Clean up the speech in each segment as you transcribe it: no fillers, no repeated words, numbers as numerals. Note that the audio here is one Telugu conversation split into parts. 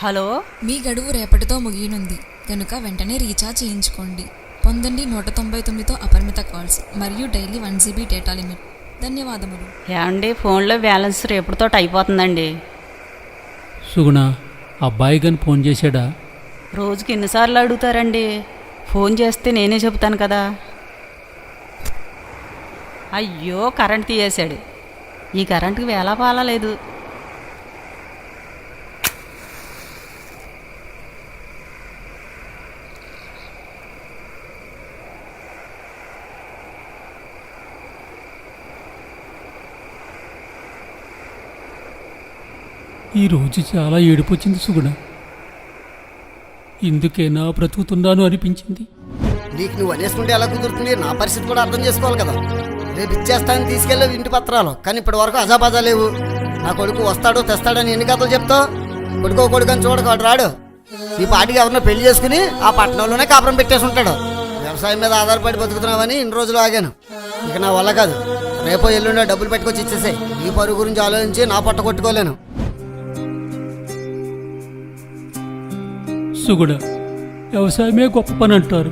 హలో, మీ గడువు రేపటితో ముగియనుంది కనుక వెంటనే రీఛార్జ్ చేయించుకోండి. పొందండి 199తో అపరిమిత కాల్స్ మరియు డైలీ 1 GB డేటా లిమిట్. ధన్యవాదములు. ఏమండి, ఫోన్లో బ్యాలెన్స్ రేపటితో అయిపోతుందండి. సుగుణ, అబ్బాయి గాని ఫోన్ చేశాడా? రోజుకి ఎన్నిసార్లు అడుగుతారండి? ఫోన్ చేస్తే నేనే చెబుతాను కదా. అయ్యో, కరెంట్ తీయేశాడు. ఈ కరెంటుకి వేలా పాలలేదు. ఈరోజు చాలా ఏడుపు వచ్చింది సుగుణ. ఇందుకేనా బ్రతుకుతున్నాను అనిపించింది. నీకు నువ్వు అనేసుకుంటే ఎలా కుదురుతుంది? నా పరిస్థితి కూడా అర్థం చేసుకోవాలి కదా. రేపు ఇచ్చేస్తానని తీసుకెళ్ళేవి ఇంటి పత్రాలు, కానీ ఇప్పటి వరకు అజాబాజా లేవు. నా కొడుకు వస్తాడో తెస్తాడని ఎన్ని కథలు చెప్తావు? కొడుకు అని చూడకాడు రాడు. ఈ పాటికి ఎవరినో పెళ్లి చేసుకుని ఆ పట్టణంలోనే కాపురం పెట్టేసి ఉంటాడు. వ్యవసాయం మీద ఆధారపడి బతుకుతున్నావని ఇన్ని రోజులు ఆగాను. ఇక నా వల్ల కాదు. రేపో ఎల్లుండో డబ్బులు పెట్టుకొచ్చి ఇచ్చేసాయి. ఈ పరుగు గురించి ఆలోచించి నా పొట్ట కొట్టుకోలేను. సుగుణ, వ్యవసాయమే గొప్ప పని అంటారు.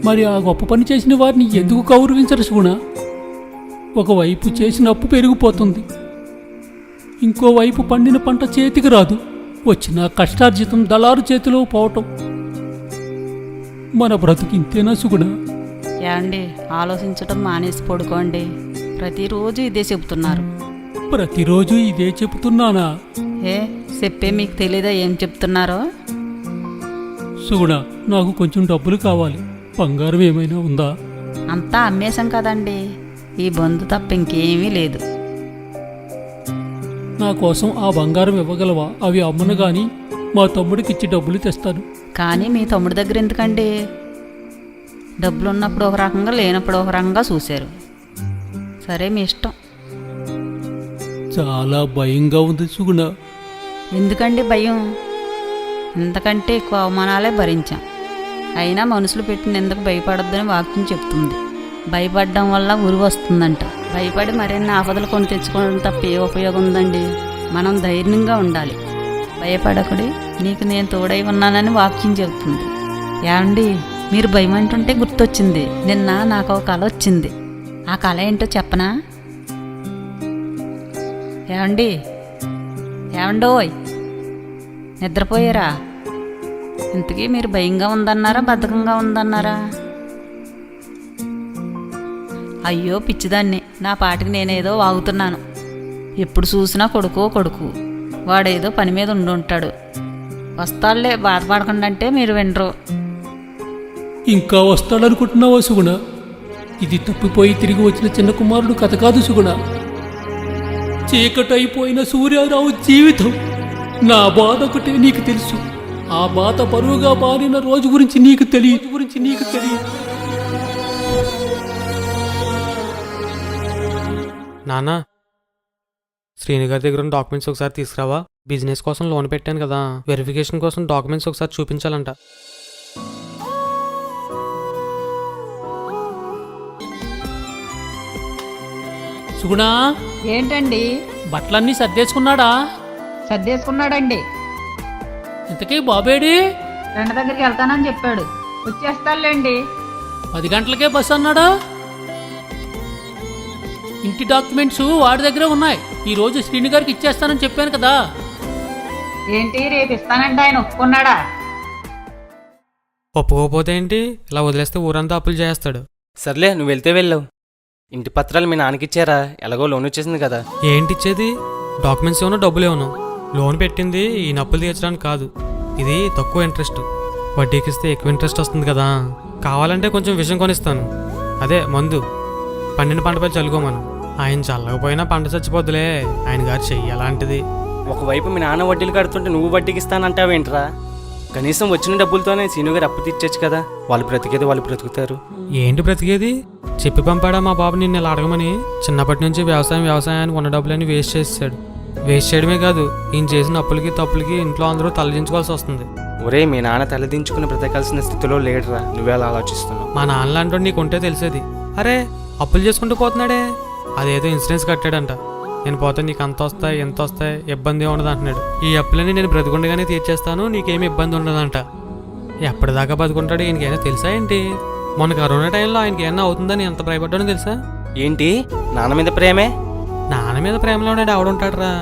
మరి ఆ గొప్ప పని చేసిన వారిని ఎందుకు గౌరవించరు సుగుణ? ఒకవైపు చేసిన అప్పు పెరిగిపోతుంది, ఇంకోవైపు పండిన పంట చేతికి రాదు. వచ్చిన కష్టార్జితం దళారు చేతిలో పోవటం. మన బ్రతుకింతేనా సుగుణ? ఏమండి, ఆలోచించటం మానేసి పడుకోండి. ప్రతిరోజు ఇదే చెబుతున్నారు. ప్రతిరోజు ఇదే చెబుతున్నానా? చెప్పే మీకు తెలీదా ఏం చెప్తున్నారో? సుగుణ, నాకు కొంచెం డబ్బులు కావాలి. బంగారం ఏమైనా ఉందా? అంతా అమ్మేశాం కదండి. ఈ బంధు తప్ప ఇంకేమీ లేదు. నా కోసం ఆ బంగారం ఇవ్వగలవా? అవి అమ్మను గాని మా తమ్ముడికి ఇచ్చి డబ్బులు తెస్తాను. కానీ మీ తమ్ముడి దగ్గర ఎందుకండి? డబ్బులు ఉన్నప్పుడు ఒక రకంగా, లేనప్పుడు ఒక రకంగా చూశారు. సరే, మీ ఇష్టం. చాలా భయంగా ఉంది సుగుణ. ఎందుకండి భయం? ఇంతకంటే ఎక్కువ అవమానాలే భరించాం. అయినా మనుషులు పెట్టిన ఎందుకు భయపడొద్దని వాక్యం చెప్తుంది. భయపడడం వల్ల ఉరి వస్తుందంట. భయపడి మరిన్ని ఆపదలు కొని తెచ్చుకోవడం తప్ప ఏ ఉపయోగం ఉందండి? మనం ధైర్యంగా ఉండాలి. భయపడకుడి, నీకు నేను తోడై ఉన్నానని వాక్యం చెబుతుంది. ఏమండి, మీరు భయం అంటుంటే గుర్తొచ్చింది. నిన్న నాకు ఒక కల వచ్చింది. ఆ కళ ఏంటో చెప్పనా? ఏమండి, ఏమండోయ్, నిద్రపోయారా? ఇంతకీ మీరు భయంగా ఉందన్నారా, బద్ధకంగా ఉందన్నారా? అయ్యో పిచ్చిదాన్ని, నా పాటికి నేనేదో వాగుతున్నాను. ఎప్పుడు చూసినా కొడుకు వాడేదో పని మీద ఉండుంటాడు. వస్తాడులే, బాధపడకుండా అంటే మీరు వినరు. ఇంకా వస్తాడనుకుంటున్నావా సుగుణ? ఇది తప్పిపోయి తిరిగి వచ్చిన చిన్న కుమారుడు కథ కాదు సుగుణ. చీకటైపోయిన సూర్యారావు జీవితం. నా బాధ ఒకటే నీకు తెలుసు. ఆ బాధ బరువుగా మారిన రోజు గురించి నీకు తెలియదు. నాన్న, శ్రీని గారి దగ్గర ఉన్న డాక్యుమెంట్స్ ఒకసారి తీసుకురావా? బిజినెస్ కోసం లోన్ పెట్టాను కదా, వెరిఫికేషన్ కోసం డాక్యుమెంట్స్ ఒకసారి చూపించాలంట. సుగుణ, ఏంటండి? బట్టలన్నీ సర్దేసుకున్నాడా? సర్దేసుకున్నాడండి. ఇంతకీ బాబేడి? ఫ్రెండ్ దగ్గరికి వెళ్తానని చెప్పాడు. వచ్చేస్తాడులేండి. 10 గంటలకే బస్సు అన్నాడా? ఇంటి డాక్యుమెంట్స్ వాడి దగ్గరే ఉన్నాయి. ఈ రోజు శ్రీని గారికి ఇచ్చేస్తానని చెప్పాను కదా. ఏంటి, రేపు ఇస్తానంటే ఆయన ఒప్పుకున్నాడా? ఒప్పుకోకపోతే ఏంటి? ఇలా వదిలేస్తే ఊరంతా అప్పులు చేస్తాడు. సర్లే, నువ్వు వెళ్తే వెళ్ళావు. ఇంటి పత్రాలు మీ నాన్నకిచ్చారా? ఎలాగో లోన్ వచ్చేసింది కదా. ఏంటి ఇచ్చేది? డాక్యుమెంట్స్ ఏమన్నా, డబ్బులు ఏమన్నా? లోన్ పెట్టింది ఈ అప్పులు తీర్చడానికి కాదు. ఇది తక్కువ ఇంట్రెస్ట్, వడ్డీకి ఇస్తే ఎక్కువ ఇంట్రెస్ట్ వస్తుంది కదా. కావాలంటే కొంచెం విషయం కొనిస్తాను. అదే మందు. పండిన పంటపై చల్లుకోమను. ఆయన చల్లకపోయినా పంట చచ్చిపోద్దులే. ఆయన గారు చెయ్యి అలాంటిది. ఒకవైపు మీ నాన్న వడ్డీలు కడుతుంటే నువ్వు వడ్డీకి ఇస్తానంటావేంట్రా? కనీసం వచ్చిన డబ్బులతోనే సీను గారు అప్పు తీర్చచ్చు కదా. వాళ్ళు బ్రతికేది వాళ్ళు బ్రతుకుతారు. ఏంటి బ్రతికేది? చెప్పి పంపాడా మా బాబు నిన్ను ఇలా అడగమని? చిన్నప్పటి నుంచి వ్యవసాయానికి ఉన్న డబ్బులన్నీ వేస్ట్ చేసాడు. వేస్ట్ చేయడమే కాదు, ఈయన చేసిన అప్పులకి తప్పులకి ఇంట్లో అందరూ తలదించుకోవాల్సి వస్తుంది. ఒరే, మీ నాన్న తలదించుకుని బ్రతకాల్సిన స్థితిలో లేడురా. నువ్వే అలా ఆలోచిస్తున్నావు. మా నాన్న లాంటి నీకు ఉంటే తెలిసేది. అరే, అప్పులు చేసుకుంటూ పోతున్నాడే. అదేదో ఇన్సూరెన్స్ కట్టాడంట. నేను పోతే నీకు అంత వస్తాయి ఎంత వస్తాయి ఇబ్బంది ఉండదు అంటున్నాడు. ఈ అప్పులన్నీ నేను బ్రతుకుండగానే తీర్చేస్తాను, నీకేమి ఇబ్బంది ఉండదంట. ఎప్పటిదాకా బతుకుంటాడు ఈయనకైనా తెలుసా ఏంటి? మొన్న కరోనా టైంలో ఆయనకి ఏమన్నా అవుతుందని ఎంత భయపడ్డానో తెలుసా? ఏంటి నాన్న మీద ప్రేమే? నాన్న మీద ప్రేమలో ఉన్నాడు ఆవిడుంటాడురా.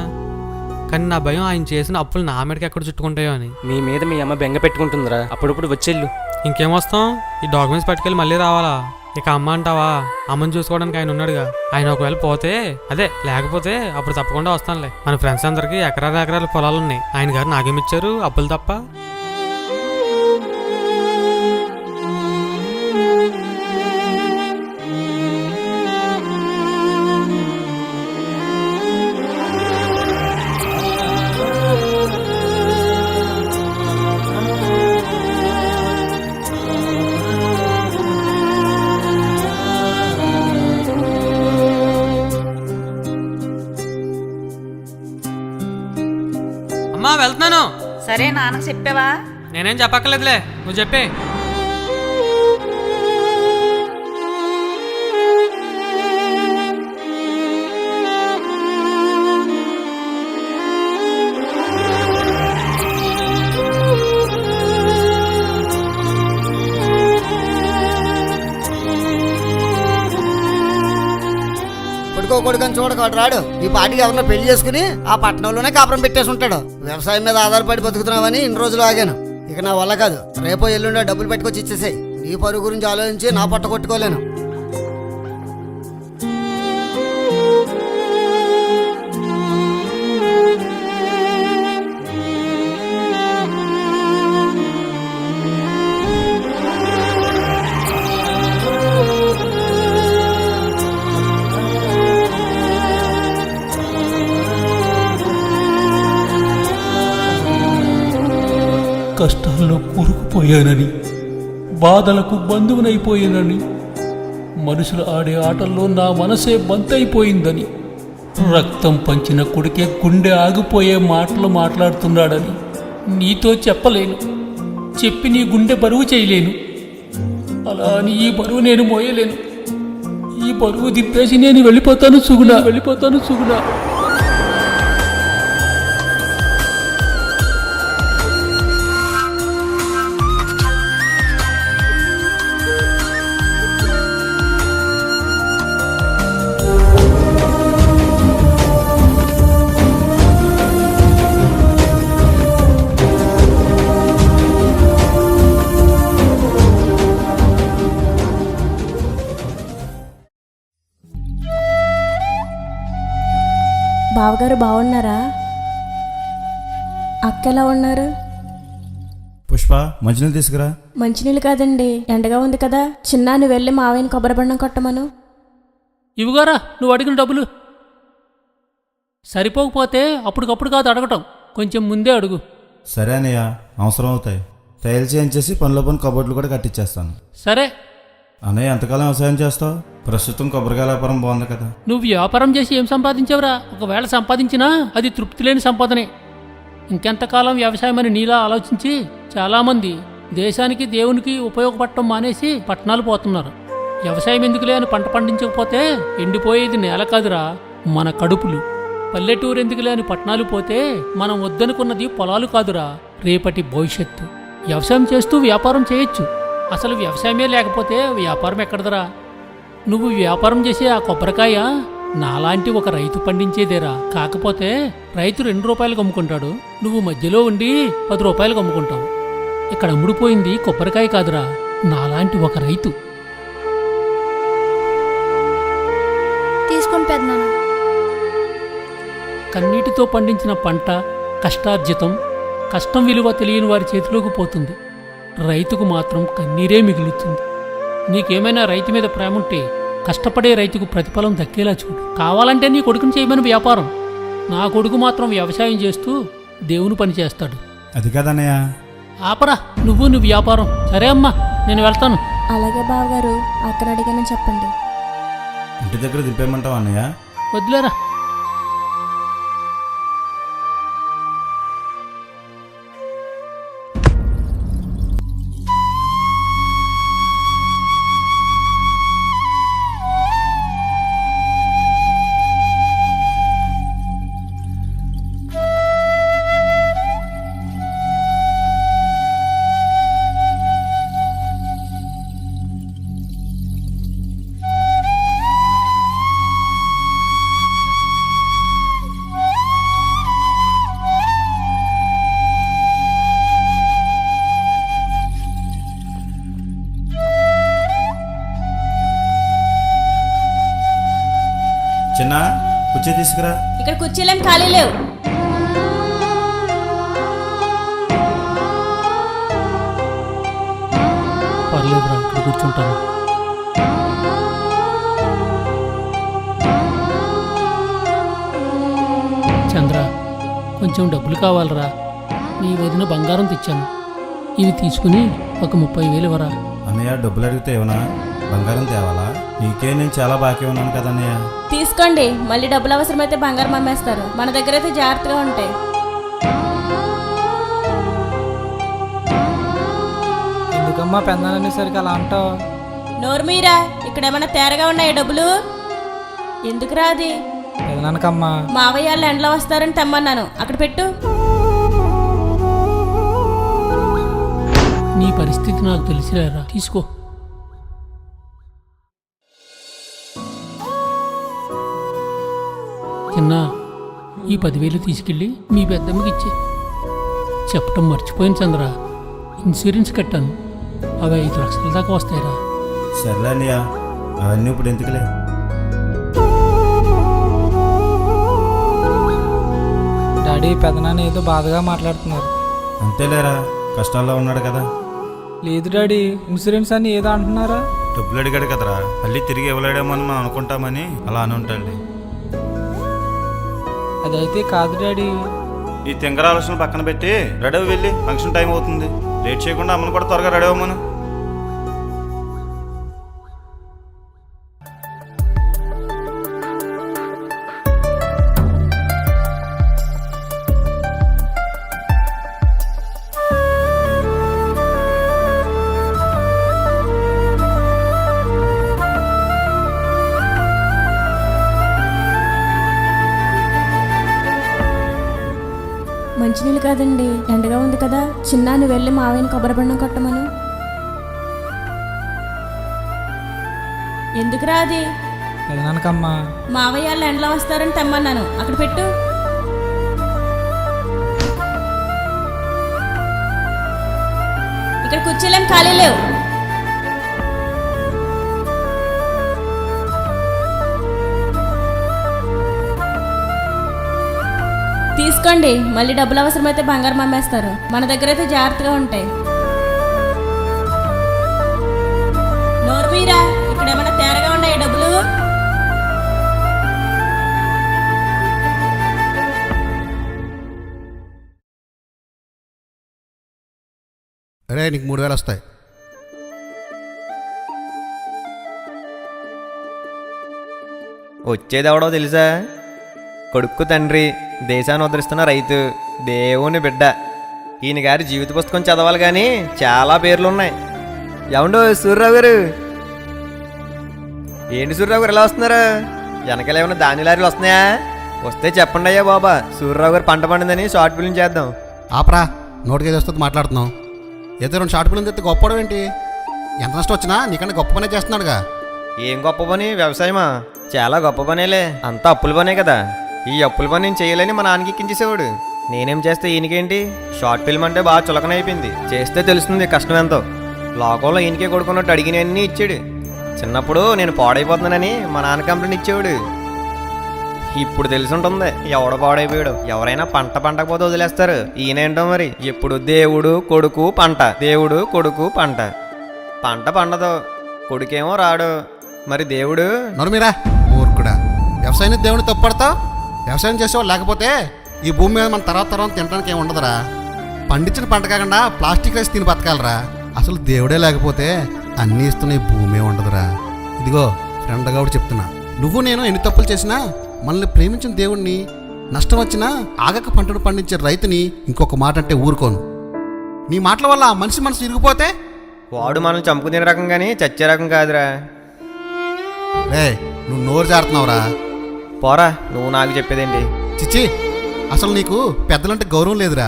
కానీ నా భయం ఆయన చేసిన అప్పులు నా మీదకి ఎక్కడ చుట్టుకుంటాయో అని. నీ మీద మీ అమ్మ బెంగ పెట్టుకుంటుందిరా, అప్పుడప్పుడు వచ్చేళ్ళు. ఇంకేం వస్తాం, ఈ డాక్యుమెంట్స్ పట్టుకెళ్ళి మళ్ళీ రావాలా? ఇక అమ్మ అంటావా? అమ్మని చూసుకోవడానికి ఆయన ఉన్నాడుగా. ఆయన ఒకవేళ పోతే అదే లేకపోతే అప్పుడు తప్పకుండా వస్తానులే. మన ఫ్రెండ్స్ అందరికి ఎకరాల పొలాలు ఉన్నాయి. ఆయన గారు నాకేమిచ్చారు అప్పులు తప్ప. అమ్మా వెళ్తున్నాను. సరే నాన్నకు చెప్పావా? నేనేం చెప్పక్కర్లేదులే, నువ్వు చెప్పే. కొడుకని చూడక రాడు. ఈ పాటికి ఎవరినో పెళ్లి చేసుకుని ఆ పట్టణంలోనే కాపురం పెట్టేసి ఉంటాడు. వ్యవసాయం మీద ఆధారపడి బతుకుతున్నావని ఇన్ని రోజులు ఆగాను. ఇక నా వల్ల కాదు. రేపో ఎల్లుండో డబ్బులు పెట్టుకొచ్చి ఇచ్చేసాయి. నీ పరుగు గురించి ఆలోచించి నా పట్ట కొట్టుకోలేను. కష్టాల్లో కూరుకుపోయానని, బాధలకు బంధువునైపోయానని, మనుషులు ఆడే ఆటల్లో నా మనసే బంతైపోయిందని, రక్తం పంచిన కొడుకే గుండె ఆగిపోయే మాటలు మాట్లాడుతున్నాడని నీతో చెప్పలేను. చెప్పి నీ గుండె బరువు చేయలేను. అలా అని ఈ బరువు నేను మోయలేను. ఈ బరువు దిప్పేసి నేను వెళ్ళిపోతాను సుగుణ. బావగారు బాగున్నారా? అక్క ఎలా ఉన్నారు? పుష్ప మంచినీళ్ళు తీసుకురా. మంచినీళ్ళు కాదండి, ఎండగా ఉంది కదా. చిన్నాను వెళ్ళి మావయ్యని కొబ్బరి బండం కొట్టమను. ఇవిగారా నువ్వు అడిగిన డబ్బులు. సరిపోకపోతే అప్పటికప్పుడు కాదు అడగటం, కొంచెం ముందే అడుగు. సరే అన్నయ్య, అవసరం అవుతాయి. టైల్ చేయించేసి పనిలో పని కబోర్డులు కూడా కట్టించేస్తాను. సరే అన్నయ్య, ఎంతకాలం వ్యవసాయం చేస్తావు? ప్రస్తుతం కొబ్బరికాయ వ్యాపారం బాగుంది కదా. నువ్వు వ్యాపారం చేసి ఏం సంపాదించావురా? ఒకవేళ సంపాదించినా అది తృప్తి లేని సంపాదనే. ఇంకెంతకాలం వ్యవసాయం అని నీలా ఆలోచించి చాలామంది దేశానికి దేవునికి ఉపయోగపడటం మానేసి పట్టణాలు పోతున్నారు. వ్యవసాయం ఎందుకులే అని పంట పండించకపోతే ఎండిపోయేది నేల కాదురా, మన కడుపులు. పల్లెటూరు ఎందుకులే అని పట్టణాలు పోతే మనం వద్దనుకున్నది పొలాలు కాదురా, రేపటి భవిష్యత్తు. వ్యవసాయం చేస్తూ వ్యాపారం చేయొచ్చు. అసలు వ్యవసాయమే లేకపోతే వ్యాపారం ఎక్కడదరా? నువ్వు వ్యాపారం చేసే ఆ కొబ్బరికాయ నాలాంటి ఒక రైతు పండించేదేరా. కాకపోతే రైతు 2 రూపాయలకు అమ్ముకుంటాడు, నువ్వు మధ్యలో ఉండి 10 రూపాయలకు అమ్ముకుంటావు. ఇక్కడ అమ్ముడుపోయింది కొబ్బరికాయ కాదురా, నాలాంటి ఒక రైతు. తీసుకొని పెద్దనాన్న. కన్నీటితో పండించిన పంట కష్టార్జితం. కష్టం విలువ తెలియని వారి చేతిలోకి పోతుంది. రైతుకు మాత్రం కన్నీరే మిగులుతుంది. నీకేమైనా రైతు మీద ప్రేమ ఉంటే కష్టపడే రైతుకు ప్రతిఫలం దక్కేలా చూడు. కావాలంటే నీ కొడుకుని చేయమని వ్యాపారం. నా కొడుకు మాత్రం వ్యవసాయం చేస్తూ దేవుని పని చేస్తాడు. అది కదన్నయ్య. ఆపరా నువ్వు వ్యాపారం. సరే అమ్మా, నేను వెళ్తాను. అలాగే బావగారు, అక్కడ అడిగానని చెప్పండి. ఇంటి దగ్గర దింపేయమంటావా అన్నయ్య? వదిలేరా. కుర్చీ తీసుకురా. ఇక్కడ కుర్చీలేం ఖాళీ లేవు. పర్లేదురా, ఇక్కడ కూర్చుంటాను. చంద్ర, కొంచెం డబ్బులు కావాలరా. నీ వదిన బంగారం తెచ్చాను, ఇవి తీసుకుని ఒక 30,000 ఇవ్వరా. అన్నయ్య డబ్బులు అడిగితే ఏమన్నా బంగారం తేవాలా? నీకే నేను చాలా బాకీ ఉన్నాను కదా అన్నయ్య. తీసుకోండి, మళ్ళీ డబ్బులు అవసరమైతే బంగారం అమ్మేస్తారు. మన దగ్గర అయితే జాగ్రత్తగా ఉంటాయి. ఎందుకమ్మా పెందాలనేసరికి అలా అంటావు? నోర్మీరా, ఇక్కడ ఏమైనా తేరగా ఉన్నాయా డబ్బులు? ఎందుకు రాది? పెదనాన్నకమ్మా. మావయ్య వాళ్ళు ఎండలో వస్తారని తెమ్మన్నాను, అక్కడ పెట్టు. నీ పరిస్థితి నాకు తెలిసిలేరా, తీసుకో. చిన్న, ఈ 10,000 తీసుకెళ్ళి మీ పెద్దమ్మకి ఇచ్చే. చెప్పటం మర్చిపోయాను చంద్ర, ఇన్సూరెన్స్ కట్టాను, అవి 5 లక్షల దాకా వస్తాయిరా. సర్లే అన్నయ్య, అవన్నీ ఇప్పుడు ఎందుకులే. డాడీ పెదనాన్న ఏదో బాధగా మాట్లాడుతున్నారు. అంతేలేరా, కష్టాల్లో ఉన్నాడు కదా. లేదు డాడీ, ఇన్సూరెన్స్ అని ఏదో అంటున్నారా? డబ్బులు అడిగాడు కదరా, మళ్ళీ తిరిగి ఇవ్వలేడేమో అని మనం అనుకుంటామని అలా అని ఉంటాడు. అదైతే కాదు డాడీ. ఈ తింగర ఆలోచన పక్కన పెట్టి రెడీ అవ్వి, వెళ్ళి ఫంక్షన్ టైం అవుతుంది. లేట్ చేయకుండా అమ్మను కూడా త్వరగా రెడీ అవ్వమను. మంచినీళ్ళు కాదండి, ఎండగా ఉంది కదా. చిన్నాన్ని వెళ్ళి మావయ్యని కొబ్బరి బండం కొట్టమను. ఎందుకు రాది? పెదనాన్నకమ్మా. మావయ్య వాళ్ళు ఎండలో వస్తారని తెమ్మన్నాను, అక్కడ పెట్టు. ఇక్కడ కుర్చీలేం ఖాళీ లేవు. తీసుకోండి, మళ్ళీ డబ్బులు అవసరమైతే బంగారం అమ్మేస్తారు. మన దగ్గర అయితే జాగ్రత్తగా ఉంటాయి. నోర్మీరా, ఇక్కడ ఏమైనా తేరగా ఉన్నాయా డబ్బులు? అరే, నీకు 3,000 వస్తాయి. వచ్చేదెవడో తెలుసా? కొడుకు తండ్రి, దేశాన్ని ఉద్ధరిస్తున్న రైతు, దేవుని బిడ్డ. ఈయన గారి జీవిత పుస్తకం చదవాలి కానీ చాలా పేర్లున్నాయి. ఏమండో సూర్యరావు గారు? ఏంటి సూర్యరావు గారు ఎలా వస్తున్నారా? వెనకాల ఏమైనా ధాన్య లారీలు వస్తున్నాయా? వస్తే చెప్పండి అయ్యా బాబా, సూర్యరావు గారు పంట పండిందని షార్ట్ ఫిల్మ్ చేద్దాం. ఆపరా, నోటికి వస్తుంది మాట్లాడుతున్నాం. ఏదో 2 షార్ట్ ఫిల్మ్ తెస్తే గొప్పడం ఏంటి? ఎంత నష్టం వచ్చినా నీకన్నా గొప్ప పనే చేస్తున్నాడుగా. ఏం గొప్ప పని? వ్యవసాయమా? చాలా గొప్ప పనేలే, అంతా అప్పుల పనే కదా. ఈ అప్పుల పని నేను చేయలేని మా నాన్నకి ఎక్కించేసేవాడు. నేనేం చేస్తే ఈయనకేంటి? షార్ట్ ఫిల్మ్ అంటే బాగా చులకనైపోయింది. చేస్తే తెలుస్తుంది కష్టం ఎంతో. లోకంలో ఈయనకే కొడుకున్నట్టు అడిగినవన్నీ ఇచ్చాడు. చిన్నప్పుడు నేను పాడైపోతున్నానని మా నాన్న కంప్లైంట్ ఇచ్చేవాడు. ఇప్పుడు తెలిసి ఉంటుంది ఎవడ పాడైపోయాడు. ఎవరైనా పంట పండకపోతే వదిలేస్తారు, ఈయనేంటో మరి ఎప్పుడు దేవుడు కొడుకు పంట, దేవుడు కొడుకు పంట. పంట పండదు, కొడుకేమో రాడు, మరి దేవుడు? నోరుమీరా మూర్ఖుడా, వ్యవసాయాన్ని దేవుని తప్పుపడతావు. వ్యవసాయం చేసేవాళ్ళు లేకపోతే ఈ భూమి మీద మన తర్వాత తినడానికి ఏమి ఉండదురా. పండించిన పంట కాకుండా ప్లాస్టిక్ రైస్ తిని బతకాలరా. అసలు దేవుడే లేకపోతే అన్నీ ఇస్తున్న ఈ భూమే ఉండదురా. ఇదిగో ఫ్రెండ్గా కూడా చెప్తున్నా, నువ్వు నేను ఎన్ని తప్పులు చేసినా మనల్ని ప్రేమించిన దేవుణ్ణి, నష్టం వచ్చినా ఆగక పంటను పండించే రైతుని ఇంకొక మాట అంటే ఊరుకోను. నీ మాటల వల్ల ఆ మనిషి మనసు ఇరిగిపోతే వాడు మనం చంపుకునే రకం కానీ చచ్చే రకం కాదురా. రే, నువ్వు నోరు జారుతున్నావురా. పోరా, నువ్వు నాకు చెప్పేదేంటి? చిచ్చి, అసలు నీకు పెద్దలంటే గౌరవం లేదురా.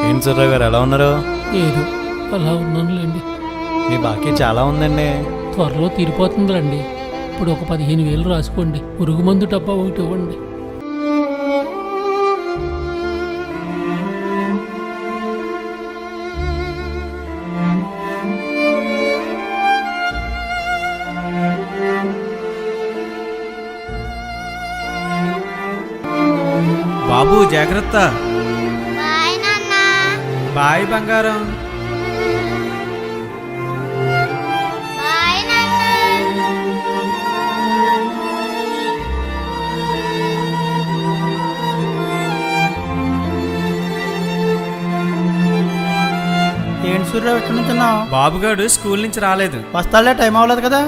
ఏంటి సూర్యరావు గారు ఎలా ఉన్నారు? ఏదో అలా ఉన్నానులేండి. మీ బాకీ చాలా ఉందండి. త్వరలో తీరిపోతుందిలండి. ఇప్పుడు ఒక 15,000 రాసుకోండి. పురుగు మందు డబ్బా ఒకటి ఇవ్వండి. జాగ్రత్త. బాయ్ బంగారం. ఏంటి సూర్యరావు ఎక్కడి నుంచి ఉన్నావు? బాబుగాడు స్కూల్ నుంచి రాలేదు. వస్తాలే, టైం అవ్వలేదు కదా.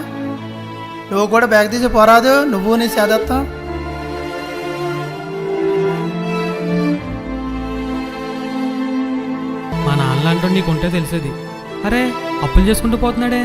నువ్వు కూడా బ్యాగ్ తీసి పోరాదు, నువ్వు నీ చేదత్తాం. మా నాన్నలాంటో నీకుంటే తెలిసేది. అరే అప్పులు చేసుకుంటూ పోతున్నాడే.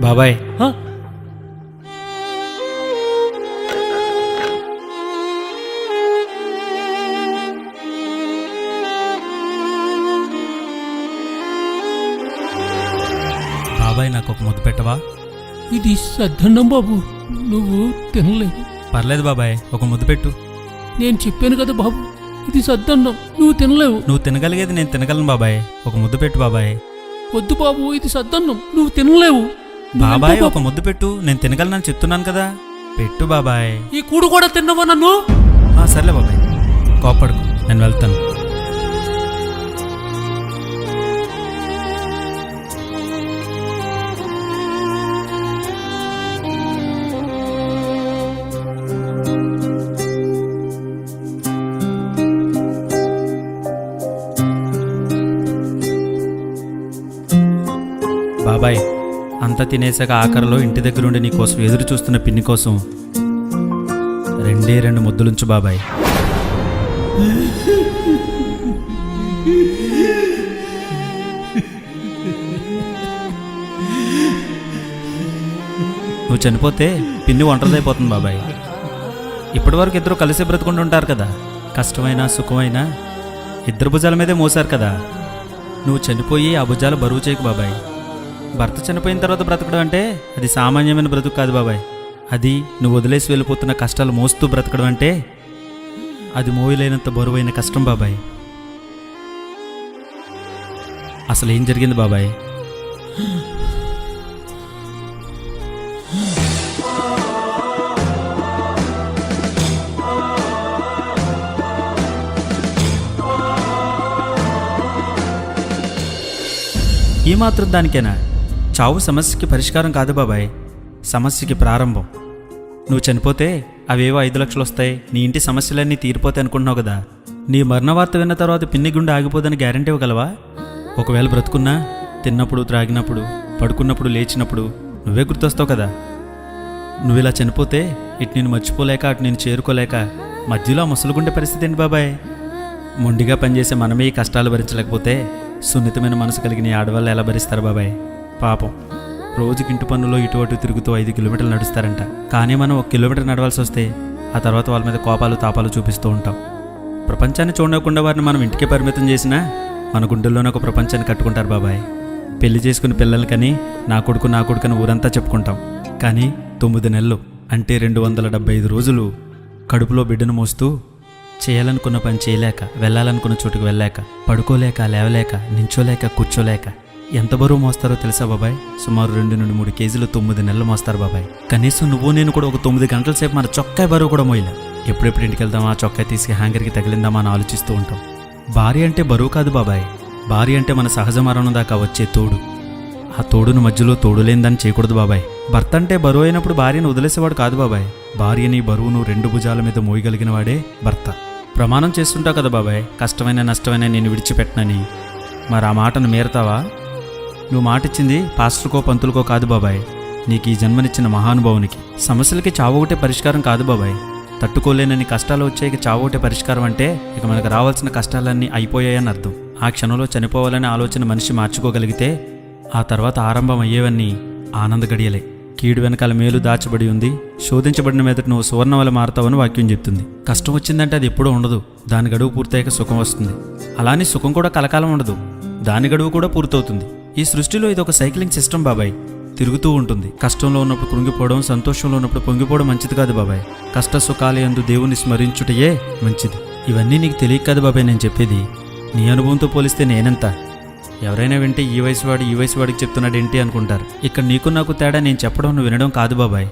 బాబాయ్, బాబాయ్ నాకు ఒక ముద్దు పెట్టవా? ఇది సద్దన్నం బాబు, నువ్వు తినలేవు. పర్లేదు బాబాయ్, ఒక ముద్దు పెట్టు. నేను చెప్పాను కదా బాబు, ఇది సద్దన్నం, నువ్వు తినలేవు. నువ్వు తినగలిగేది నేను తినగలను బాబాయ్, ఒక ముద్దు పెట్టు బాబాయ్. వద్దు బాబు, ఇది సద్దన్నం, నువ్వు తినలేవు. బాబాయ్ ఒక ముద్దు పెట్టు, నేను తినగలనని చెప్తున్నాను కదా, పెట్టు బాబాయ్. ఈ కూడు కూడా తిన్నవా నన్ను? సర్లే బాబాయ్, కోప్పడుకు, నేను వెళ్తాను. బాబాయ్, అంతా తినేసాక ఆఖరిలో ఇంటి దగ్గరుండి నీకోసం ఎదురు చూస్తున్న పిన్ని కోసం 2 ముద్దులుంచు బాబాయ్. నువ్వు చనిపోతే పిన్ని ఒంటరిదైపోతుంది బాబాయ్. ఇప్పటి వరకు ఇద్దరు కలిసి బ్రతుకుంటూ ఉంటారు కదా, కష్టమైనా సుఖమైనా ఇద్దరు భుజాల మీదే మోసారు కదా. నువ్వు చనిపోయి ఆ భుజాలు బరువు చేయకు బాబాయ్. భర్త చనిపోయిన తర్వాత బ్రతకడం అంటే అది సామాన్యమైన బ్రతుకు కాదు బాబాయ్. అది నువ్వు వదిలేసి వెళ్ళిపోతున్న కష్టాలు మోస్తూ బ్రతకడం అంటే అది మోయలేనంత బరువైన కష్టం బాబాయ్. అసలు ఏం జరిగింది బాబాయ్? ఈ మాత్రం దానికేనా? చావు సమస్యకి పరిష్కారం కాదు బాబాయ్, సమస్యకి ప్రారంభం. నువ్వు చనిపోతే అవేవో 5 లక్షలు వస్తాయి, నీ ఇంటి సమస్యలన్నీ తీరిపోతాయి అనుకుంటున్నావు కదా. నీ మరణ వార్త విన్న తర్వాత పిన్ని గుండె ఆగిపోదని గ్యారంటీ ఇవ్వగలవా? ఒకవేళ బ్రతుకున్నా తిన్నప్పుడు, త్రాగినప్పుడు, పడుకున్నప్పుడు, లేచినప్పుడు నువ్వే గుర్తొస్తావు కదా. నువ్వు ఇలా చనిపోతే ఇటు నేను మర్చిపోలేక అటు నేను చేరుకోలేక మధ్యలో ఆ ముసలుగుండే పరిస్థితి ఏంటి బాబాయ్? మొండిగా పనిచేసే మనమే ఈ కష్టాలు భరించలేకపోతే సున్నితమైన మనసు కలిగిన ఆడవాళ్ళు ఎలా భరిస్తారు బాబాయ్? పాపం రోజుకి ఇంటి పన్నులో ఇటు అటు తిరుగుతూ 5 కిలోమీటర్లు నడుస్తారంట. కానీ మనం 1 కిలోమీటర్ నడవాల్సి వస్తే ఆ తర్వాత వాళ్ళ మీద కోపాలు తాపాలు చూపిస్తూ ఉంటాం. ప్రపంచాన్ని చూడకుండా వారిని మనం ఇంటికే పరిమితం చేసినా మన గుండెల్లోనే ఒక ప్రపంచాన్ని కట్టుకుంటారు బాబాయ్. పెళ్లి చేసుకుని పిల్లలకని నా కొడుకుని ఊరంతా చెప్పుకుంటాం. కానీ 9 నెలలు అంటే 275 రోజులు కడుపులో బిడ్డను మోస్తూ చేయాలనుకున్న పని చేయలేక, వెళ్ళాలనుకున్న చోటుకు వెళ్ళలేక, పడుకోలేక, లేవలేక, నించోలేక, కూర్చోలేక ఎంత బరువు మోస్తారో తెలుసా బాబాయ్? సుమారు 2 నుండి 3 కేజీలు 9 నెలలు మోస్తారు బాబాయ్. కనీసం నువ్వు నేను కూడా ఒక 9 గంటల సేపు మన చొక్కాయ బరువు కూడా మోయలే. ఎప్పుడెప్పుడు ఇంటికి వెళ్దామా, చొక్కాయ తీసి హ్యాంగర్కి తగిలిందామా అని ఆలోచిస్తూ ఉంటాం. భార్య అంటే బరువు కాదు బాబాయ్, భార్య అంటే మన సహజ మరణం దాకా వచ్చే తోడు. ఆ తోడును మధ్యలో తోడులేందని చేయకూడదు బాబాయ్. భర్త అంటే బరువు అయినప్పుడు భార్యను వదిలేసేవాడు కాదు బాబాయ్. భార్యని బరువును 2 భుజాల మీద మోయగలిగిన వాడే భర్త. ప్రమాణం చేస్తుంటావు కదా బాబాయ్, కష్టమైన నష్టమైన నేను విడిచిపెట్టనని. మరి ఆ మాటను మీరతావా? నువ్వు మాటిచ్చింది పాస్టర్కో పంతులకో కాదు బాబాయ్, నీకు ఈ జన్మనిచ్చిన మహానుభావునికి. సమస్యలకి చావు ఒకటే పరిష్కారం కాదు బాబాయ్. తట్టుకోలేనని కష్టాలు వచ్చాక చావు ఒకటే పరిష్కారం అంటే ఇక మనకు రావాల్సిన కష్టాలన్నీ అయిపోయాయని అర్థం. ఆ క్షణంలో చనిపోవాలనే ఆలోచన మనిషి మార్చుకోగలిగితే ఆ తర్వాత ఆరంభం అయ్యేవన్నీ ఆనంద గడియలే. కీడు వెనకాల మేలు దాచబడి ఉంది, శోధించబడిన మీదట నువ్వు సువర్ణవల మారుతావని వాక్యం చెప్తుంది. కష్టం వచ్చిందంటే అది ఎప్పుడూ ఉండదు, దాని గడువు పూర్తయ్యాక సుఖం వస్తుంది. అలానే సుఖం కూడా కలకాలం ఉండదు, దాని గడువు కూడా పూర్తవుతుంది. ఈ సృష్టిలో ఇది ఒక సైక్లింగ్ సిస్టమ్ బాబాయ్, తిరుగుతూ ఉంటుంది. కష్టంలో ఉన్నప్పుడు కృంగిపోవడం, సంతోషంలో ఉన్నప్పుడు పొంగిపోవడం మంచిది కాదు బాబాయ్. కష్ట సుఖాలు యందు దేవుని స్మరించుటయే మంచిది. ఇవన్నీ నీకు తెలియక కాదు బాబాయ్ నేను చెప్పేది. నీ అనుభవంతో పోలిస్తే నేనెంత. ఎవరైనా వింటే ఈ వయసు వాడికి చెప్తున్నాడేంటి అనుకుంటారు. ఇక్కడ నీకు నాకు తేడా నేను చెప్పడం నువ్వు వినడం కాదు బాబాయ్.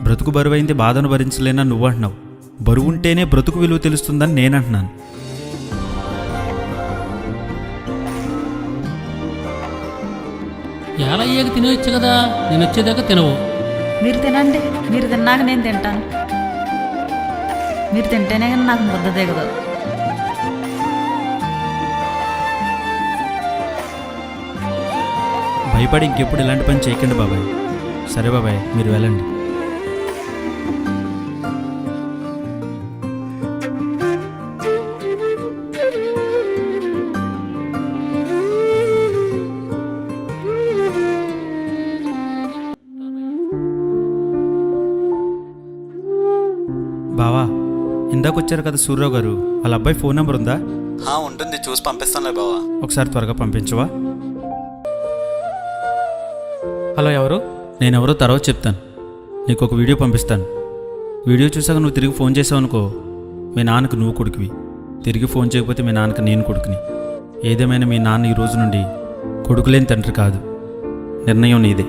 బ్రతుకు బరువైంది బాధను భరించలేనా నువ్వు అంటున్నావు. బరువుంటేనే బ్రతుకు విలువ తెలుస్తుందని నేనంటున్నాను. ఎలా అయ్యాక తినవచ్చు కదా, నేను వచ్చేదాకా తినవు. మీరు తినండి, మీరు తిన్నాక నేను తింటాను. మీరు తింటేనే కానీ నాకు ముద్ద దిగదు. భయపడి ఇంకెప్పుడు ఇలాంటి పని చేయకండి బాబాయ్. సరే బాబాయ్, మీరు వెళ్ళండి. బావా, ఇందాకొచ్చారు కదా సూర్యరావు గారు, వాళ్ళ అబ్బాయి ఫోన్ నెంబర్ ఉందా? ఉంటుంది, చూసి పంపిస్తానులే బావా. ఒకసారి త్వరగా పంపించవా? హలో, ఎవరు? నేనెవరో తర్వాత చెప్తాను. నీకు ఒక వీడియో పంపిస్తాను. వీడియో చూసాక నువ్వు తిరిగి ఫోన్ చేసావు అనుకో, మీ నాన్నకు నువ్వు కొడుకువి. తిరిగి ఫోన్ చేయకపోతే మీ నాన్నకు నేను కొడుకుని. ఏదేమైనా మీ నాన్న ఈ రోజు నుండి కొడుకులేని తండ్రి కాదు. నిర్ణయం నీదే.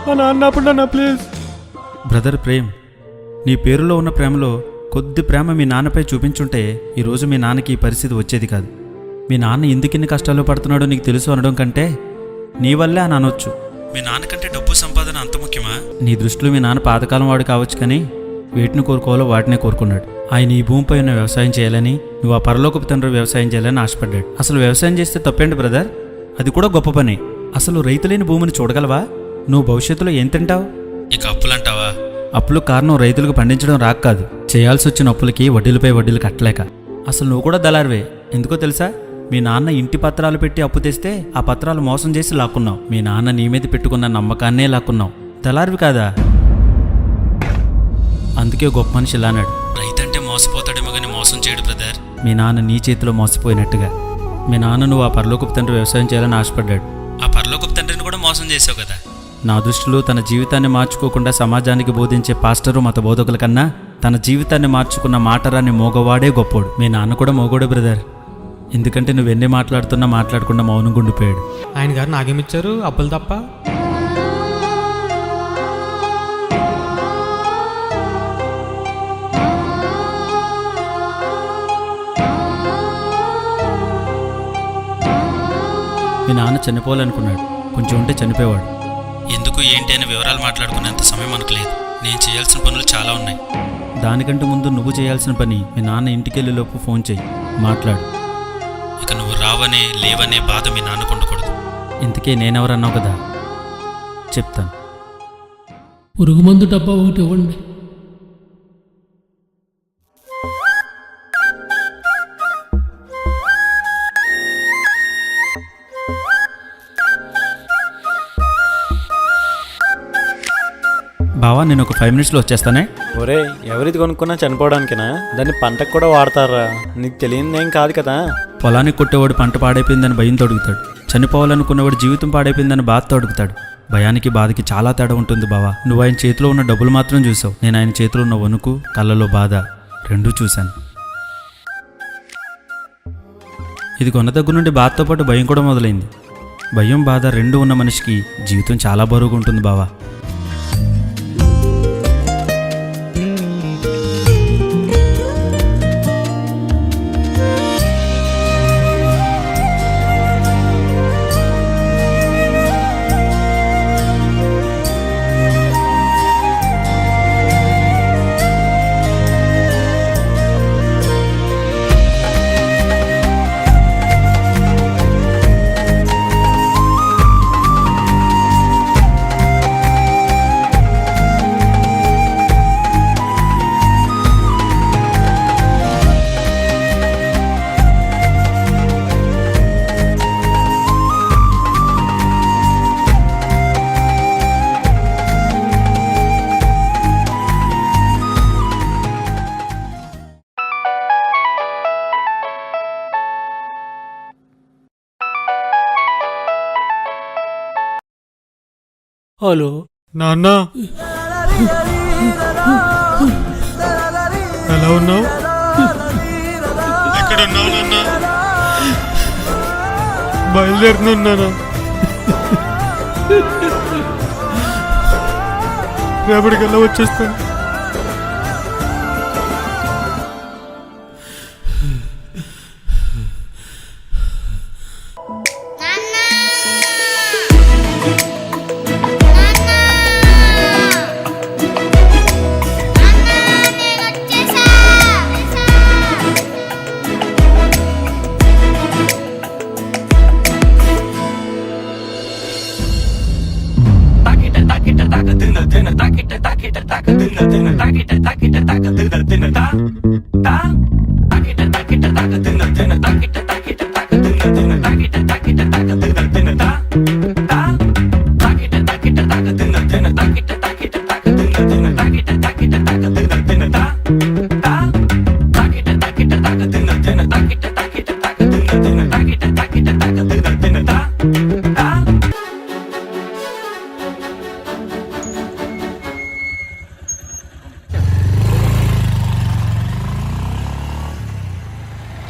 మా నాన్న ఆపండి ప్లీజ్. బ్రదర్ ప్రేమ్, నీ పేరులో ఉన్న ప్రేమలో కొద్ది ప్రేమ మీ నాన్నపై చూపించుంటే ఈరోజు మీ నాన్నకి ఈ పరిస్థితి వచ్చేది కాదు. మీ నాన్న ఎందుకిన్ని కష్టాలు పడుతున్నాడో నీకు తెలుసు అనడం కంటే నీ వల్లే అని అనొచ్చు. మీ నాన్నకంటే డబ్బు సంపాదన అంత ముఖ్యమా? నీ దృష్టిలో మీ నాన్న పాతకాలం వాడు కావచ్చు, కానీ వేటిని కోరుకోవాలో వాటినే కోరుకున్నాడు. ఆయన ఈ భూమిపై ఉన్న వ్యవసాయం చేయాలని, నువ్వు ఆ పరలోకపు తండ్రి వ్యవసాయం చేయాలని ఆశపడ్డాడు. అసలు వ్యవసాయం చేస్తే తప్పేంటి బ్రదర్? అది కూడా గొప్ప పని. అసలు రైతు లేని భూమిని చూడగలవా? నువ్వు భవిష్యత్తులో ఏం తింటావు? ఇక అప్పులంటావా? అప్పులు కారణం రైతులకు పండించడం రాక కాదు, చేయాల్సి వచ్చిన అప్పులకి వడ్డీలపై వడ్డీలు కట్టలేక. అసలు నువ్వు కూడా దళారివే. ఎందుకో తెలుసా? మీ నాన్న ఇంటి పత్రాలు పెట్టి అప్పు తెస్తే ఆ పత్రాలు మోసం చేసి లాక్కున్నావు. మీ నాన్న నీ మీద పెట్టుకున్న నమ్మకాన్నే లాక్కున్నావు. దళారివి కాదా? అందుకే గొప్ప మనిషి ఇలా అన్నాడు, రైతంటే మోసపోతాడేమో కానీ మోసం చేయడు బ్రదర్. మీ నాన్న నీ చేతిలో మోసపోయినట్టుగా. మీ నాన్న నువ్వు ఆ పరలోకపు తండ్రి వ్యవసాయం చేయాలని ఆశపడ్డాడు. ఆ పరలోకపు తండ్రిని కూడా మోసం చేసావు కదా. నా దృష్టిలో తన జీవితాన్ని మార్చుకోకుండా సమాజానికి బోధించే పాస్టరు మత బోధకుల కన్నా తన జీవితాన్ని మార్చుకున్న మాటరాన్ని మోగవాడే గొప్పోడు. మీ నాన్న కూడా మోగోడే బ్రదర్. ఎందుకంటే నువ్వెన్ని మాట్లాడుతున్నా మాట్లాడకుండా మౌనం గుండిపోయాడు. ఆయన గారు నాకేమిచ్చారు? అప్పులు తప్ప. మీ నాన్న చనిపోవాలనుకున్నాడు, కొంచెం ఉంటే చనిపోయేవాడు. ఎందుకు ఏంటి అనే వివరాలు మాట్లాడుకునేంత సమయం మనకు లేదు. నేను చేయాల్సిన పనులు చాలా ఉన్నాయి. దానికంటే ముందు నువ్వు చేయాల్సిన పని, మీ నాన్న ఇంటికెళ్ళేలోపు ఫోన్ చేయి, మాట్లాడు. ఇక నువ్వు రావనే లేవనే బాధ మీ నాన్నకు ఉండకూడదు. ఇంతకే నేనెవరన్నావు కదా, చెప్తాను. పురుగు మందు డబ్బా ఒకటి ఇవ్వండి. బావా, నేను ఒక 5 minutesలో వచ్చేస్తానే. ఒరే, ఎవరిది కొనుక్కున్నా చనిపోవడానికినా? దాన్ని పంటకు కూడా వాడతారా? నీకు తెలియదేం కాదు కదా. పొలానికి కొట్టేవాడు పంట పాడైపోయిందని భయంతో అడుగుతాడు, చనిపోవాలనుకున్నవాడు జీవితం పాడైపోయిందని బాధతో అడుగుతాడు. భయానికి బాధకి చాలా తేడా ఉంటుంది బావా. నువ్వు ఆయన చేతిలో ఉన్న డబ్బులు మాత్రం చూసావు, నేను ఆయన చేతిలో ఉన్న వణుకు, కళ్ళలో బాధ రెండూ చూశాను. ఇది కొన్న దగ్గర నుండి బాధతో పాటు భయం కూడా మొదలైంది. భయం బాధ రెండు ఉన్న మనిషికి జీవితం చాలా బరువుగా ఉంటుంది బావా. హలో నాన్న, ఎలా ఉన్నావు? ఎక్కడ ఉన్నావు నాన్న? బయలుదేరుతున్నాను. రేపటికల్లా వచ్చేస్తాను.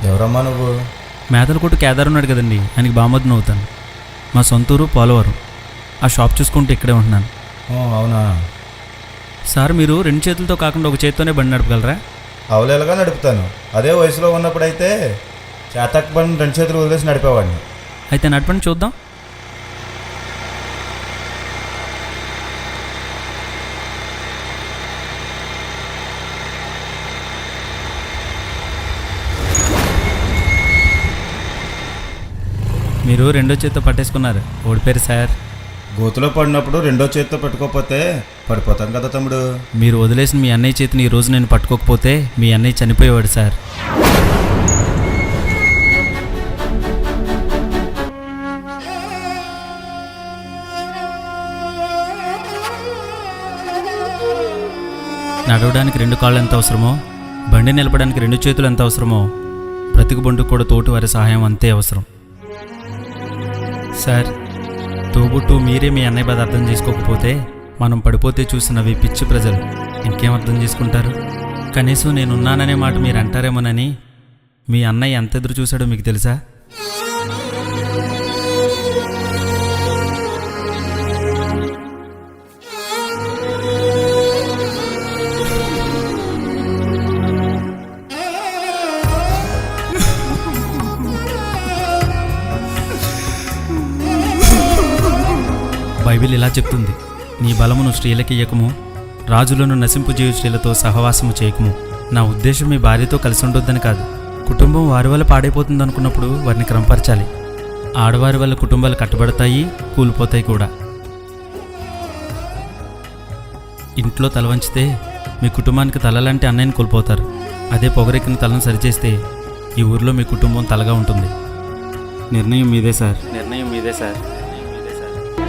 ఎవరమ్మా నువ్వు? మేదలకోట కేదార్ ఉన్నాడు కదండి, ఆయనకి బామర్దిని అవుతాను. మా సొంతూరు పోలవరం. ఆ షాప్ చూసుకుంటూ ఇక్కడే ఉంటున్నాను. అవునా సార్, మీరు రెండు చేతులతో కాకుండా ఒక చేతితోనే బండి నడపగలరా? అవలేలుగా నడుపుతాను. అదే వయసులో ఉన్నప్పుడైతే చేతక్ బండి రెండు చేతులు వదిలేసి నడిపేవాడిని. అయితే నడపండి చూద్దాం. మీరు రెండో చేత్తో పట్టేసుకున్నారు, ఓడిపోయారు సార్. గోతులో పడినప్పుడు రెండో చేతితో పట్టుకోకపోతే పడిపోతాం కదా తమ్ముడు. మీరు వదిలేసిన మీ అన్నయ్య చేతిని ఈరోజు నేను పట్టుకోకపోతే మీ అన్నయ్య చనిపోయేవాడు సార్. నడవడానికి రెండు కాళ్ళు ఎంత అవసరమో, బండి నిలపడానికి రెండు చేతులు ఎంత అవసరమో, బ్రతుకు బండుకు కూడా తోటి వారి సహాయం అంతే అవసరం సార్. తోబుట్టు మీరే మీ అన్నయ్య బాధ అర్థం చేసుకోకపోతే మనం పడిపోతే చూసినవి పిచ్చి ప్రజలు ఇంకేం అర్థం చేసుకుంటారు? కనీసం నేనున్నాననే మాట మీరు అంటారేమోనని మీ అన్నయ్య ఎంత ఎదురు చూశాడో మీకు తెలుసా? బైబిల్ ఇలా చెప్తుంది, నీ బలమును స్త్రీలకి ఇయ్యకము, రాజులను నశింపుజేయు స్త్రీలతో సహవాసము చేయకము. నా ఉద్దేశం మీ భార్యతో కలిసి ఉండొద్దని కాదు. కుటుంబం వారి వల్ల పాడైపోతుంది అనుకున్నప్పుడు వారిని క్రమపరచాలి. ఆడవారి వల్ల కుటుంబాలు కట్టబడతాయి, కూలిపోతాయి కూడా. ఇంట్లో తల వంచితే మీ కుటుంబానికి తలలాంటి అన్నయ్యని కోల్పోతారు. అదే పొగరెక్కిన తలను సరిచేస్తే ఈ ఊర్లో మీ కుటుంబం తలగా ఉంటుంది. నిర్ణయం మీదే సార్. నిర్ణయం మీదే సార్.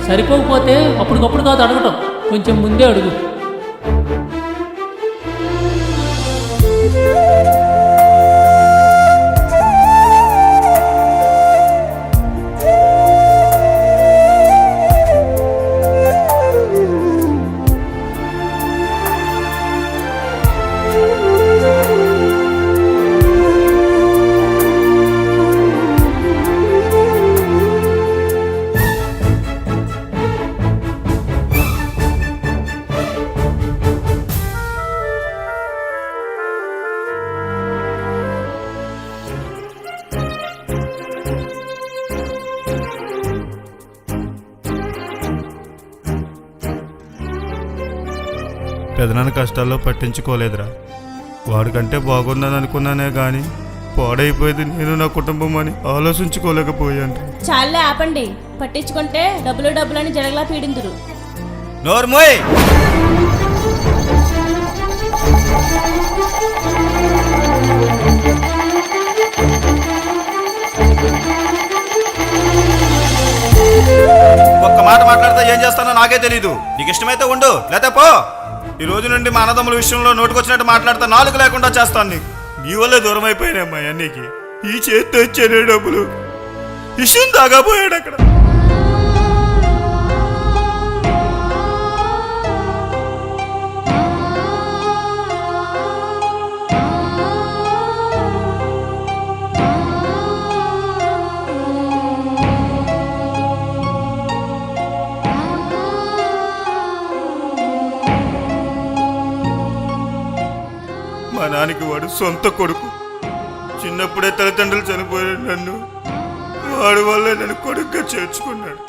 సరిపోకపోతే అప్పటికప్పుడు కాదు అడగటం, కొంచెం ముందే అడుగు. పెదనాన్న కష్టాల్లో పట్టించుకోలేదురా. వాడికంటే బాగుందని అనుకున్నానే కానీ పాడైపోయేది నేను నా కుటుంబం అని ఆలోచించుకోలేకపోయాను. చాలే ఆపండి, పట్టించుకుంటే డబ్బులు డబ్బులని జడగలా పీడిందురు. నోర్మోయ్! ఒక్క మాట మాట్లాడితే ఏం చేస్తానో నాకే తెలీదు. నీకు ఇష్టమైతే ఉండు, లేతే పో. ఈ రోజు నుండి మా అన్నదమ్ముల విషయంలో నోటుకొచ్చినట్టు మాట్లాడితే నాలుగు లేకుండా చేస్తాను. నీ వల్లే దూరం అయిపోయినామ్మా అన్నీకి. ఈ చేతితో ఇచ్చేనే డబ్బులు ఇష్యం దాగాపోయాడు అక్కడ. మా నాన్నకి వాడు సొంత కొడుకు. చిన్నప్పుడే తల్లిదండ్రులు చనిపోయాడు. నన్ను వాడి వల్లే నన్ను కొడుకుగా చేర్చుకున్నాడు.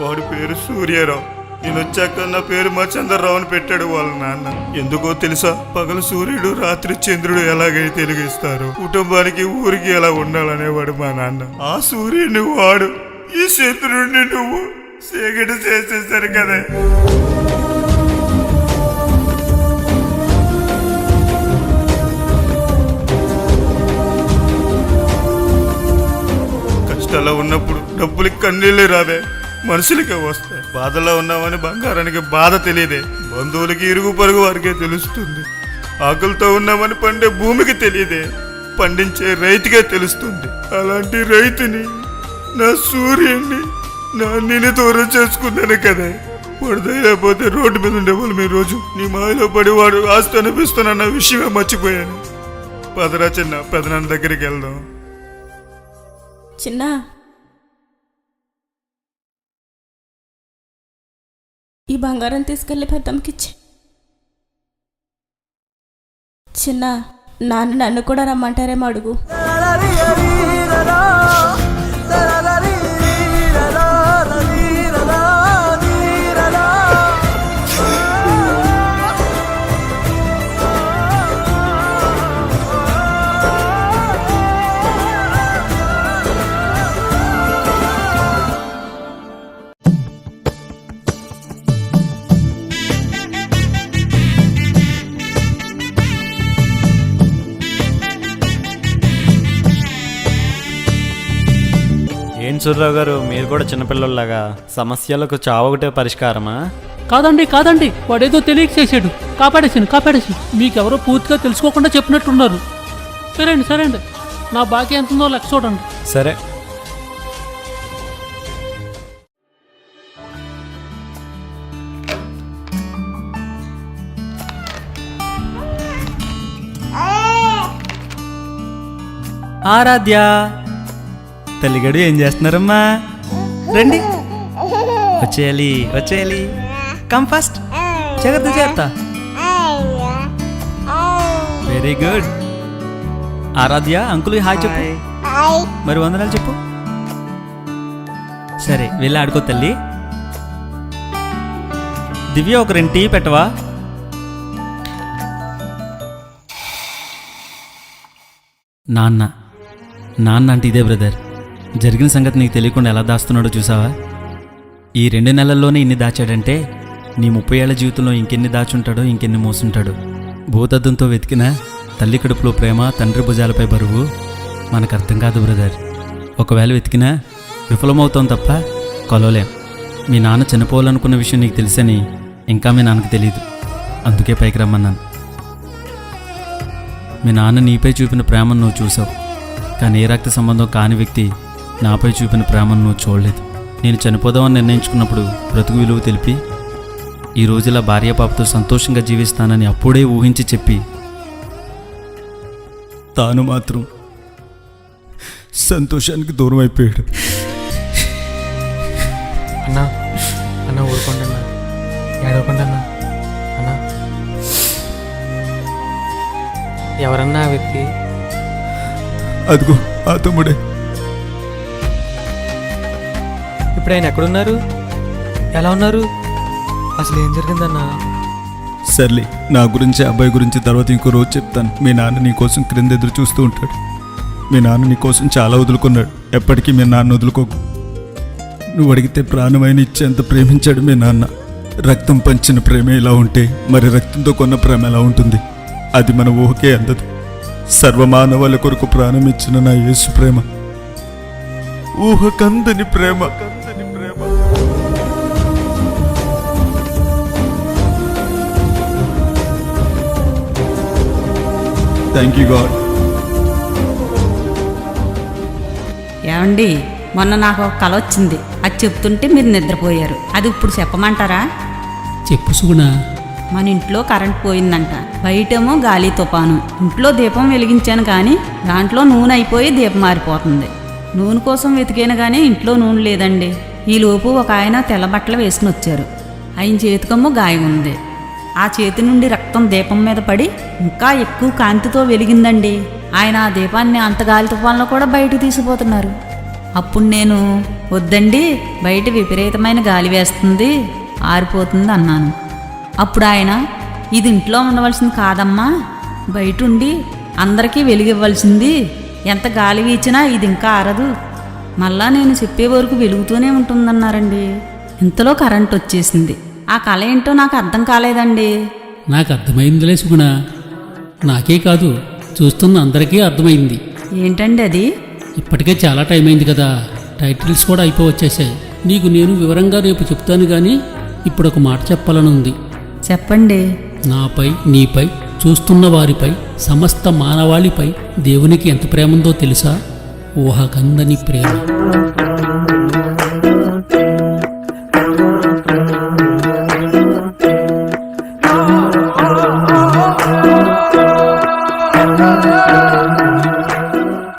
వాడి పేరు సూర్యారావు. నేను వచ్చాక నా పేరు మా చంద్రరావు అని పెట్టాడు వాళ్ళ నాన్న. ఎందుకో తెలుసా? పగలు సూర్యుడు, రాత్రి చంద్రుడు ఎలాగైతే వెలిగిస్తారు, కుటుంబానికి ఊరికి ఎలా ఉండాలనేవాడు మా నాన్న. ఆ సూర్యుడిని వాడు, ఈ చంద్రుడిని నువ్వు సేగడి చేసేసారు కదా. కష్టాల్లో ఉన్నప్పుడు డబ్బులకి కన్నీళ్ళే రావే, మనుషులకే వస్తాయి. బాధలో ఉన్నామని బంగారానికి బాధ తెలియదే, బంధువులకి ఇరుగు పరుగు వారికే తెలుస్తుంది. ఆకులతో ఉన్నామని పండే భూమికి తెలియదే, పండించే రైతుకే తెలుస్తుంది. అలాంటి రైతుని, నా సూర్యుడిని, నా నిన్ను దూరం చేసుకున్నాను కదా. పడదైపోతే రోడ్డు మీద ఉండేవాళ్ళు మీ రోజు నీ మాయలో పడివాడు ఆస్తి అనిపిస్తున్న విషయమే మర్చిపోయాను. పదరా చిన్న, పెదనాన్న దగ్గరికి వెళ్దాం. చిన్న, ఈ బంగారం తీసుకెళ్ళి పెద్దమ్మకిచ్చి. చిన్న, నన్ను కూడా రమ్మంటారేమో అడుగు. ఏం సూర్యరావు గారు, మీరు కూడా చిన్నపిల్లల్లాగా సమస్యలకు చావొకటే పరిష్కారమా? కాదండి కాదండి, వాడేదో తెలియక చేశాడు. కాపాడేసి మీకెవరో పూర్తిగా తెలుసుకోకుండా చెప్పినట్టున్నారు. సరే అండి, నా బాకీ ఎంత ఉందో లెక్క చూడండి. సరే. ఆరాధ్య, తల్లిగడు ఏం చేస్తున్నారమ్మా? రండి, వచ్చేయాలి. కమ్ ఫస్ట్, చేస్తా. Very good. Aaradhya, uncle hi చెప్పు. మరి వందనాలు చెప్పు. సరే, వెళ్ళి ఆడుకో తల్లి. దివ్య, ఒక 2 టీ పెట్టవా? నాన్న అంటే ఇదే బ్రదర్. జరిగిన సంగతి నీకు తెలియకుండా ఎలా దాస్తున్నాడో చూసావా? ఈ 2 నెలల్లోనే ఇన్ని దాచాడంటే నీ 30 ఏళ్ల జీవితంలో ఇంకెన్ని దాచుంటాడో, ఇంకెన్ని మోసుంటాడో. భూతద్దంతో వెతికినా తల్లి కడుపులో ప్రేమ, తండ్రి భుజాలపై బరువు మనకు అర్థం కాదు బ్రదర్. ఒకవేళ వెతికినా విఫలమవుతాం తప్ప కొలవలేం. మీ నాన్న చనిపోవాలనుకున్న విషయం నీకు తెలుసని ఇంకా మీ నాన్నకు తెలియదు. అందుకే పైకి రమ్మన్నాను. మీ నాన్న నీపై చూపిన ప్రేమను నువ్వు చూసావు, కానీ ఏ రక్త సంబంధం కాని వ్యక్తి నాపై చూపిన ప్రేమను నువ్వు చూడలేదు. నేను చనిపోదామని నిర్ణయించుకున్నప్పుడు బ్రతుకు విలువ తెలిపి ఈ రోజులా భార్యాపాపతో సంతోషంగా జీవిస్తానని అప్పుడే ఊహించి చెప్పి తాను మాత్రం సంతోషానికి దూరం అయిపోయాడు. అన్న ఊరుకోండి అన్న, ఏడవకండి అన్న. ఎవరన్నా ఆ వ్యక్తి? అదిగో ఆ తమ్ముడే. ఇప్పుడు ఆయన ఎక్కడున్నారు? ఎలా ఉన్నారు? అసలు ఏం జరిగిందన్నా? సర్లే, నా గురించి అబ్బాయి గురించి తర్వాత ఇంకో రోజు చెప్తాను. మీ నాన్న నీ కోసం క్రింద ఎదురు చూస్తూ ఉంటాడు. మీ నాన్న నీ కోసం చాలా వదులుకున్నాడు. ఎప్పటికీ మీ నాన్న వదులుకోకు. నువ్వు అడిగితే ప్రాణమైన ఇచ్చేంత ప్రేమించాడు మీ నాన్న. రక్తం పంచిన ప్రేమ ఇలా ఉంటే మరి రక్తంతో కొన్న ప్రేమ ఎలా ఉంటుంది? అది మన ఊహకే అందదు. సర్వమానవాళ్ళ కొరకు ప్రాణం ఇచ్చిన నా యేసు ప్రేమ ఊహకందని ప్రేమ. Thank you God. ఏమండి, మొన్న నాకు ఒక కల వచ్చింది. అది చెప్తుంటే మీరు నిద్రపోయారు. అది ఇప్పుడు చెప్పమంటారా? చెప్పు సుగుణ. మన ఇంట్లో కరెంట్ పోయిందంట. బయటేమో గాలి తుఫాను. ఇంట్లో దీపం వెలిగించాను కానీ దాంట్లో నూనె అయిపోయి దీపం మారిపోతుంది. నూనె కోసం వెతికాను కానీ ఇంట్లో నూనె లేదండి. ఈలోపు ఒక ఆయన తెల్ల బట్టలు వేసుకుని వచ్చారు. ఆయన చేతికమ్మో గాయం ఉంది. ఆ చేతి నుండి రక్తం దీపం మీద పడి ఇంకా ఎక్కువ కాంతితో వెలిగిందండి. ఆయన ఆ దీపాన్ని అంత గాలి తుఫాన్లో కూడా బయటకు తీసుకుపోతున్నారు. అప్పుడు నేను, వద్దండి, బయట విపరీతమైన గాలి వేస్తుంది, ఆరిపోతుంది అన్నాను. అప్పుడు ఆయన, ఇది ఇంట్లో ఉండవలసింది కాదమ్మా, బయట ఉండి అందరికీ వెలిగివ్వాల్సింది. ఎంత గాలి వీచినా ఇది ఇంకా ఆరదు, మళ్ళా నేను చెప్పే వరకు వెలుగుతూనే ఉంటుందన్నారండి. ఇంతలో కరెంట్ వచ్చేసింది. ఆ కళ ఏంటో నాకు అర్థం కాలేదండి. నాకు అర్థమైందిలే సుగుణ. నాకే కాదు, చూస్తున్న అందరికీ అర్థమైంది. ఏంటండి అది? ఇప్పటికే చాలా టైం అయింది కదా, టైటిల్స్ కూడా అయిపోవచ్చేసాయి. నీకు నేను వివరంగా రేపు చెప్తాను కానీ ఇప్పుడు ఒక మాట చెప్పాలని ఉంది. చెప్పండి. నాపై, నీపై, చూస్తున్న వారిపై, సమస్త మానవాళిపై దేవునికి ఎంత ప్రేమ ఉందో తెలుసా? ఊహకందని ప్రేమ.